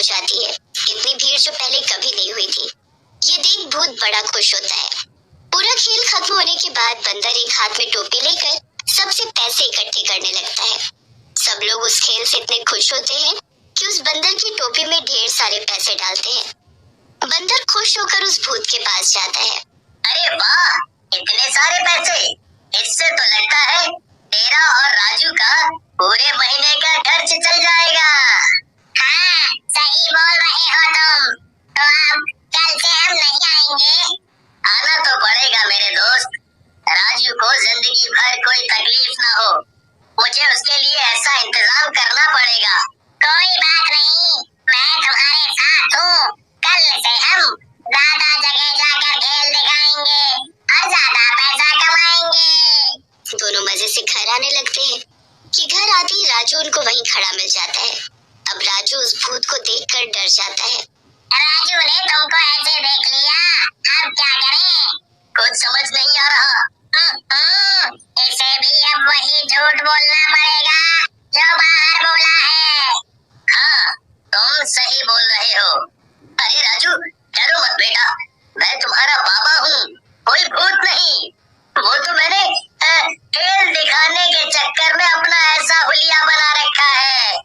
जाती है। इतनी भीड़ जो पहले कभी नहीं हुई थी। ये देख भूत बड़ा खुश होता है। पूरा खेल खत्म होने के बाद बंदर एक हाथ में टोपी लेकर सबसे पैसे इकट्ठे करने लगता है। सब लोग उस खेल से इतने खुश होते हैं कि उस बंदर की टोपी में ढेर सारे पैसे डालते हैं। बंदर खुश होकर उस भूत के पास जाता है। अरे वाह, इतने सारे पैसे! इससे तो लगता है तेरा और राजू का पूरे महीने का खर्च चल जाएगा। हाँ, सही बोल रहे हो तुम। तो अब कल से हम नहीं आएंगे? आना तो पड़ेगा मेरे दोस्त। राजू को जिंदगी भर कोई तकलीफ ना हो, मुझे उसके लिए ऐसा इंतजाम करना पड़ेगा। कोई बात नहीं, मैं तुम्हारे साथ हूँ। कल से हम ज्यादा जगह जाकर खेल दिखाएंगे और ज्यादा पैसा कमाएंगे। दोनों मजे से घर आने लगते हैं कि घर आते ही राजू उनको वहीं खड़ा मिल जाता है। अब राजू उस भूत को देखकर डर जाता है। राजू ने तुमको ऐसे देख लिया, अब क्या करें? कुछ समझ नहीं आ रहा। इसे भी अब वही झूठ बोलना पड़ेगा जो बाहर बोला है। हाँ, तुम सही बोल रहे हो। अरे राजू, डरो मत बेटा, मैं तुम्हारा बाबा हूँ, कोई भूत नहीं। वो तो मैंने खेल दिखाने के चक्कर में अपना ऐसा हुलिया बना रखा है।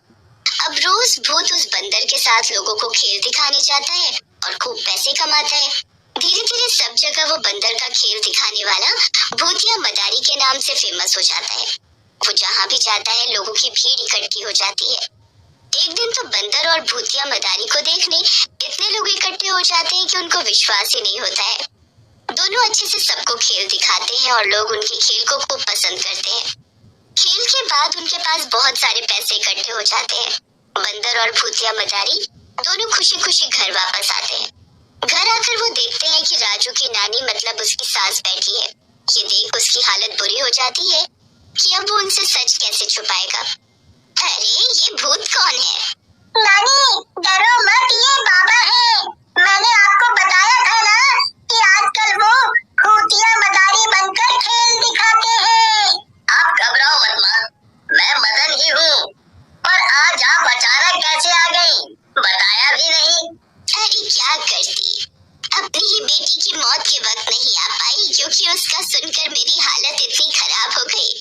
अब रोज भूत उस बंदर के साथ लोगों को खेल दिखाने जाता है और खूब पैसे कमाता है। धीरे धीरे सब जगह वो बंदर का खेल दिखाने वाला भूतिया मदारी के नाम से फेमस हो जाता है। वो जहाँ भी जाता है लोगों की भीड़ इकट्ठी हो जाती है। एक दिन तो बंदर और भूतिया मदारी को देखने इतने लोग इकट्ठे हो जाते हैं कि उनको विश्वास ही नहीं होता है। दोनों अच्छे से सबको खेल दिखाते हैं और लोग उनके खेल को खूब पसंद करते हैं। खेल के बाद उनके पास बहुत सारे पैसे इकट्ठे हो जाते हैं। बंदर और भूतिया मदारी दोनों खुशी खुशी घर वापस आते हैं। घर आकर वो देखते हैं कि राजू की नानी मतलब उसकी सास बैठी है। ये देख उसकी हालत बुरी हो जाती है कि अब वो उनसे सच कैसे छुपाएगा। अरे ये भूत कौन है? नानी, डरो मत, ये बाबा है। मैंने आपको बताया था ना कि आजकल वो भूतिया मदारी बनकर खेल दिखाते हैं। आप घबराओ मत माँ, मैं मदन ही हूँ। पर आज आप अचानक कैसे आ गई? बताया भी नहीं। अरे क्या करती, अपनी ही बेटी की मौत के वक्त नहीं आ पाई क्योंकि उसका सुनकर मेरी हालत इतनी खराब हो गई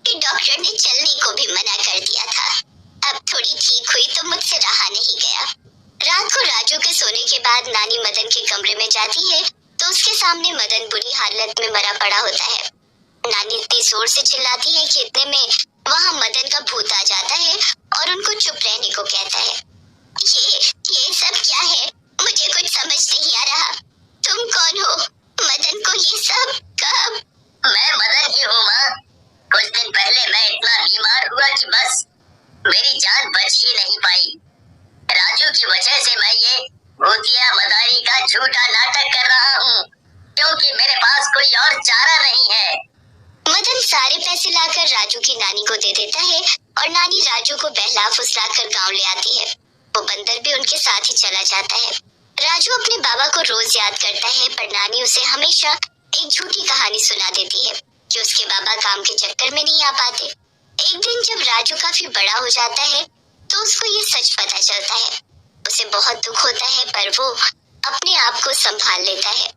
कि डॉक्टर ने चलने को भी मना कर दिया था। अब थोड़ी ठीक हुई तो मुझसे रहा नहीं गया। रात को राजू के सोने के बाद नानी मदन के कमरे में जाती है तो उसके सामने मदन बुरी हालत में मरा पड़ा होता है। नानी इतनी जोर से चिल्लाती है कि इतने में वहाँ मदन का भूत आ जाता है और उनको चुप रहने को कहता है। ये सब क्या है? मुझे कुछ समझ नहीं आ रहा। तुम कौन हो? मदन को ये सब कब? मैं मदन ही हूँ माँ। कुछ दिन पहले मैं इतना बीमार हुआ कि बस मेरी जान बच ही नहीं पाई। राजू की वजह से मैं ये भूतिया मदारी का झूठा नाटक कर रहा हूँ क्योंकि मेरे पास कोई और चारा नहीं है। मदन सारे पैसे लाकर राजू की नानी को दे देता है और नानी राजू को बहला फुसला कर गाँव ले आती है। वो बंदर भी उनके साथ ही चला जाता है। राजू अपने बाबा को रोज याद करता है पर नानी उसे हमेशा एक झूठी कहानी सुना देती है कि उसके बाबा काम के चक्कर में नहीं आ पाते। एक दिन जब राजू काफी बड़ा हो जाता है तो उसको ये सच पता चलता है। उसे बहुत दुख होता है पर वो अपने आप को संभाल लेता है।